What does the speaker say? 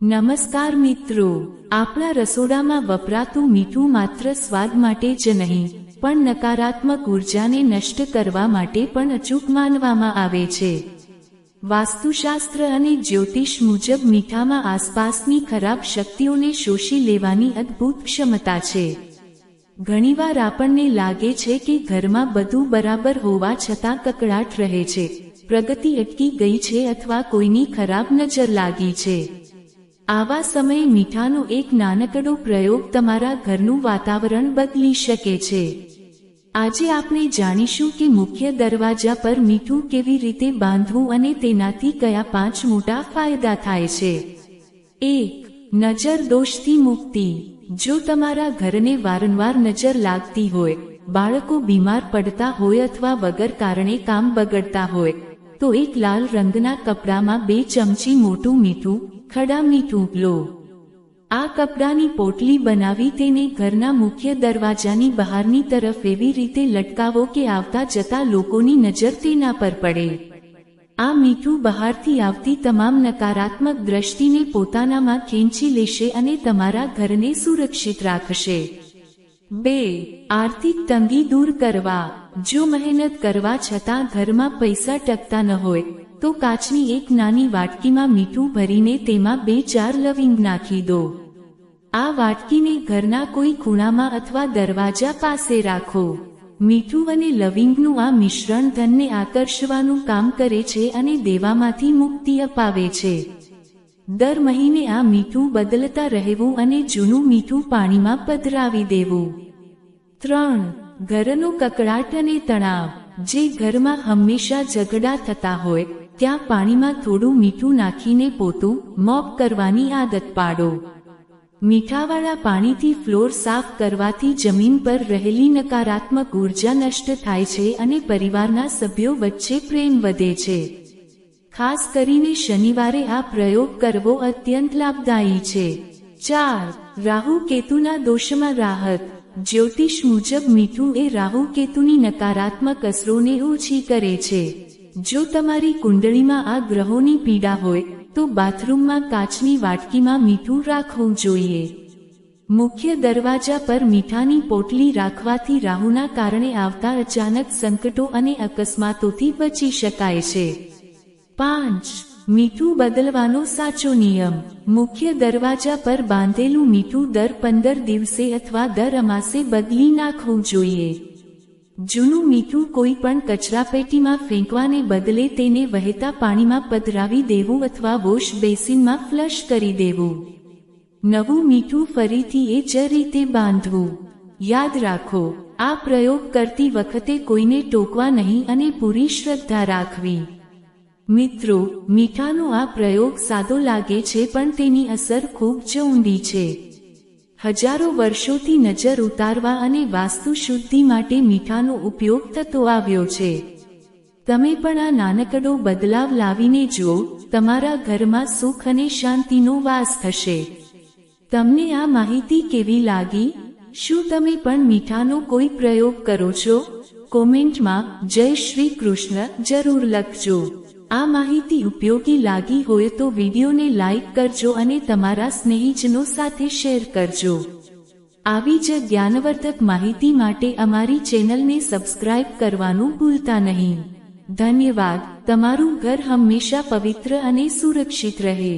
નમસ્કાર મિત્રો, આપણા રસોડામાં વપરાતું મીઠું માત્ર સ્વાદ માટે જ નહીં પણ નકારાત્મક ઉર્જાને નષ્ટ કરવા માટે પણ અચૂક માનવામાં આવે છે। વાસ્તુશાસ્ત્ર અને જ્યોતિષ મુજબ મીઠામાં આસપાસની ખરાબ શક્તિઓને શોષી લેવાની અદ્ભુત ક્ષમતા છે। ઘણીવાર આપણને લાગે છે કે ઘરમાં બધું બરાબર હોવા છતાં કકળાટ રહે છે, પ્રગતિ અટકી ગઈ છે અથવા કોઈની ખરાબ નજર લાગી છે। આવા સમયે મીઠાનો એક નાનકડો પ્રયોગ તમારા ઘરનું વાતાવરણ બદલી શકે છે। આજે આપણે જાણીશું કે મુખ્ય દરવાજા પર મીઠું કેવી રીતે બાંધવું અને તેનાથી કયા 5 મોટા ફાયદા થાય છે। 1. નજર દોષથી મુક્તિ। જો તમારા ઘરને વારંવાર નજર લાગતી હોય, બાળકો બીમાર પડતા હોય અથવા વગર કારણે કામ બગડતા હોય, તો એક લાલ રંગના કપડામાં 2 ચમચી મોટું મીઠું, ખડા મીઠું લો। આ કપડાની પોટલી બનાવી તેને ઘરના મુખ્ય દરવાજાની બહારની તરફ એવી રીતે લટકાવો કે આવતા જતા લોકોની નજર તેના પર પડે। આ મીઠું બહારથી આવતી તમામ નકારાત્મક દ્રષ્ટિને પોતાનામાં ખેંચી લેશે અને તમારા ઘરને સુરક્ષિત રાખશે। 2. આર્થિક તંગી દૂર કરવા। જો મહેનત કરવા છતાં ઘરમાં પૈસા ટકતા ન હોય તો કાચની એક નાની વાટકીમાં મીઠું ભરીને તેમાં 2-4 લવિંગ નાખી દો। આ વાટકીને ઘરના કોઈ ખૂણામાં અથવા દરવાજા પાસે રાખો। મીઠું અને લવિંગનું આ મિશ્રણ ધનને આકર્ષવાનું કામ કરે છે અને દેવામાંથી મુક્તિ અપાવે છે। દર મહિને આ મીઠું બદલતા રહેવું અને જૂનું મીઠું પાણીમાં પધરાવી દેવું। 3. ઘરનો કકળાટ અને તણાવ। જે ઘરમાં હંમેશા ઝઘડા થતા હોય ત્યાં પાણીમાં થોડું મીઠું નાખીને પોતું મોપ કરવાની આદત પાડો। મીઠાવાળા પાણીથી ફ્લોર સાફ કરવાથી જમીન પર રહેલી નકારાત્મક ઉર્જા નષ્ટ થાય છે અને પરિવારના સભ્યો વચ્ચે પ્રેમ વધે છે। ખાસ કરીને શનિવારે આ પ્રયોગ કરવો અત્યંત લાભદાયી છે। 4. રાહુ કેતુના દોષમાં રાહત। જ્યોતિષ મુજબ મીઠું એ રાહુ કેતુની નકારાત્મક અસરોને ઓછી કરે છે। જો તમારી કુંડળીમાં આ ગ્રહોની પીડા હોય તો બાથરૂમમાં કાચની વાટકીમાં મીઠું રાખવું જોઈએ। મુખ્ય દરવાજા પર મીઠાની પોટલી રાખવાથી રાહુના કારણે આવતા અચાનક સંકટો અને અકસ્માતોથી બચી શકાય છે। 5. મીઠું બદલવાનો સાચો નિયમ। મુખ્ય દરવાજા પર બાંધેલું મીઠું દર 15 દિવસે અથવા દર અમાસે બદલી નાખવું જોઈએ। જૂનું મીઠું કોઈ પણ કચરાપેટીમાં ફેંકવાને બદલે તેને વહેતા પાણીમાં પધરાવી દેવું અથવા વોશ બેસિનમાં ફ્લશ કરી દેવું। નવું મીઠું ફરીથી એ જ રીતે બાંધવું। યાદ રાખો, આ પ્રયોગ કરતી વખતે કોઈને ટોકવા નહીં અને પૂરી શ્રદ્ધા રાખવી। મિત્રો, મીઠાનો આ પ્રયોગ સાદો લાગે છે પણ તેની અસર ખૂબ જ ઊંડી છે। હજારો વર્ષોથી નજર ઉતારવા અને વાસ્તુ શુદ્ધિ માટે મીઠાનો ઉપયોગ થતો આવ્યો છે। તમે પણ આ નાનકડો બદલાવ લાવીને જુઓ, તમારા ઘરમાં સુખ અને શાંતિનો વાસ થશે। તમને આ માહિતી કેવી લાગી? શું તમે પણ મીઠાનો કોઈ પ્રયોગ કરો છો? કોમેન્ટમાં જય શ્રી કૃષ્ણ જરૂર લખજો। આ માહિતી ઉપયોગી લાગી હોય તો વિડીયોને લાઈક કરજો અને તમારા સ્નેહીજનો સાથે શેર કરજો। આવી જ જ્ઞાનવર્ધક માહિતી માટે અમારી ચેનલને સબસ્ક્રાઇબ કરવાનું ભૂલતા નહીં। ધન્યવાદ। તમારું ઘર હંમેશા પવિત્ર અને સુરક્ષિત રહે।